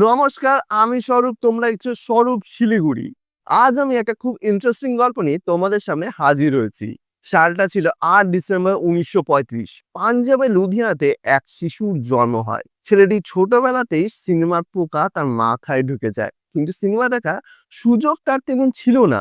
নমস্কার, আমি স্বরূপ। তোমরা দেখছো স্বরূপ শিলিগুড়ি। আজ আমি একটা খুব ইন্টারেস্টিং গল্প নিয়ে তোমাদের সামনে হাজির হয়েছি। সালটা ছিল ৮ ডিসেম্বর ১৯৩৫। পাঞ্জাবের লুধিয়ানাতে এক শিশুর জন্ম হয়। ছেলেটি ছোটবেলাতেই সিনেমার পোকা তার মাথায় ঢুকে যায়, কিন্তু সিনেমা দেখা সুযোগ তার তেমন ছিল না।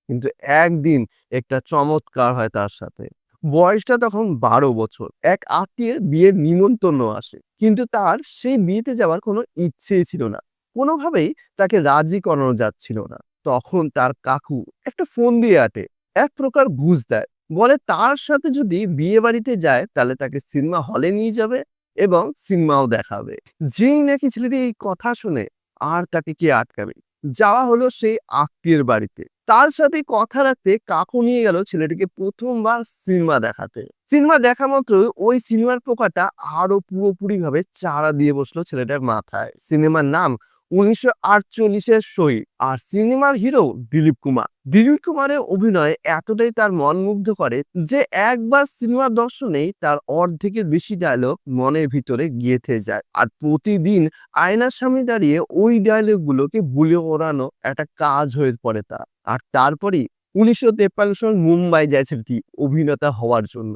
কিন্তু একদিন একটা চমৎকার হয় তার সাথে। বয়সটা তখন ১২ বছর। এক আত্মীয়ের বিয়ের নিমন্ত্রণ আসে, কিন্তু তার সেই বিয়েতে যাওয়ার কোনো ইচ্ছেই ছিল না। কোনোভাবেই তাকে রাজি করানো যাচ্ছিল না। তখন তার কাকু একটা ফোন দিয়ে আটে, এক প্রকার ঘুষ দেয়। বলে তার সাথে যদি বিয়ে বাড়িতে যায় তাহলে তাকে সিনেমা হলে নিয়ে যাবে এবং সিনেমাও দেখাবে। যেই নাকি ছেলেটি এই কথা শুনে, আর তাকে কে আটকাবে। যাওয়া হলো সেই আত্মীয়ের বাড়িতে। তার সাথে কথা রাখতে কাকু নিয়ে গেল ছেলেটিকে প্রথমবার সিনেমা দেখাতে। সিনেমা দেখা মাত্র ওই সিনেমার পোকাটা আরো পুরোপুরি ভাবে চারা দিয়ে বসলো ছেলেটার মাথায়। সিনেমার নাম ১৯৪৮-এর শহীদ, আর সিনেমার হিরো দিলীপ কুমার। দিলীপ কুমারের অভিনয় এতটাই তার মন মুগ্ধ করে যে একবার সিনেমার দর্শনেই তার অর্ধেকের বেশি ডায়লগ মনের ভিতরে গেঁথে যায়। আর প্রতিদিন আয়নার সামনে দাঁড়িয়ে ওই ডায়লগ গুলোকে বলে ওড়ানো একটা কাজ হয়ে পড়ে তার। আর তারপরেই ১৯৫৩ সাল মুম্বাই যায় ছেলেটি অভিনেতা হওয়ার জন্য।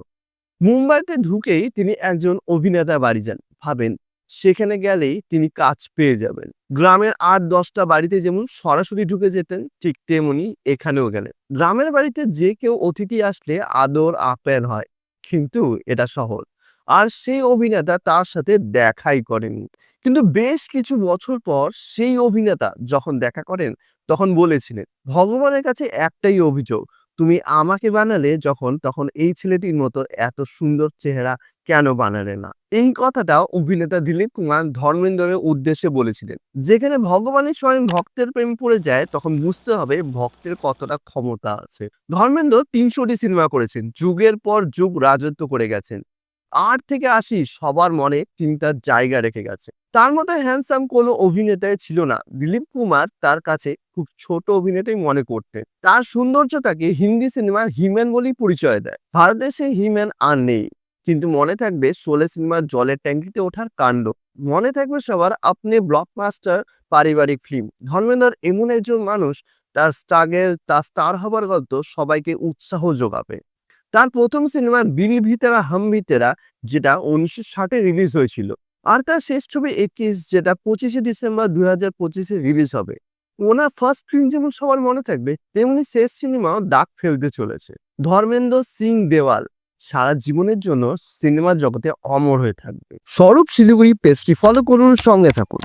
মুম্বাইতে ঢুকেই তিনি একজন অভিনেতা বাড়ি যান, ভাবেন সেখানে গেলেই তিনি কাজ পেয়ে যাবেন। গ্রামের ৮-১০টা বাড়িতে যেমন সরাসরি ঢুকে যেতেন, ঠিক তেমনি এখানেও গেলেন। গ্রামের বাড়িতে যে কেউ অতিথি আসলে আদর আপ্যায়ন হয়, কিন্তু এটা শহর। আর সেই অভিনেতা তার সাথে দেখাই করেনি। কিন্তু বেশ কিছু বছর পর সেই অভিনেতা যখন দেখা করেন, তখন বলেছিলেন, ভগবানের কাছে একটাই অভিযোগ, তুমি আমাকে বানালে যখন, তখন এই ছেলেটির মতো এত সুন্দর চেহারা কেন বানালে না। এই কথাটা অভিনেতা দিলীপ কুমার ধর্মেন্দ্রের উদ্দেশ্যে বলেছিলেন। যেখানে ভগবানের স্বয়ং ভক্তের প্রেম পড়ে যায়, তখন বুঝতে হবে ভক্তের কতটা ক্ষমতা আছে। ধর্মেন্দ্র ৩০০টি সিনেমা করেছেন, যুগের পর যুগ রাজত্ব করে গেছেন। ৮ থেকে ৮০ সবার মনে তিনি তার জায়গা রেখে গেছে। তার মতো হ্যান্ডসাম কোনো অভিনেতাই ছিল না। দিলীপ কুমার তার কাছে খুব ছোট অভিনেতাই মনে করতেন। তার সৌন্দর্য তাকে হিন্দি সিনেমার হিম্যান বলেই পরিচয় দেয়। ভারতে সেই হিম্যান আর নেই, কিন্তু মনে থাকবে শোলে সিনেমার জলের ট্যাঙ্কিতে ওঠার কাণ্ড। মনে থাকবে সবার আপনি ব্লকবাস্টার পারিবারিক ফিল্ম। ধর্মেন্দ্র এমন একজন মানুষ, তার স্ট্রাগল, তার স্টার হবার গল্প সবাইকে উৎসাহ যোগাবে। তার প্রথম সিনেমা দিল ভিতেরা হাম ভিতেরা, যেটা ১৯৬০-এ রিলিজ হয়েছিল, আর তার শেষ ছবি ২১, যেটা ২৫শে ডিসেম্বর ২০২৫-এ রিলিজ হবে। ওনার ফার্স্ট ফিল্ম যেমন সবার মনে থাকবে, তেমনি শেষ সিনেমাও দাগ ফেলতে চলেছে। ধর্মেন্দ্র সিং দেওয়াল সারা জীবনের জন্য সিনেমার জগতে অমর হয়ে থাকবে। স্বরূপ শিলিগুড়ি পেজটি ফলো করুন, সঙ্গে থাকুন।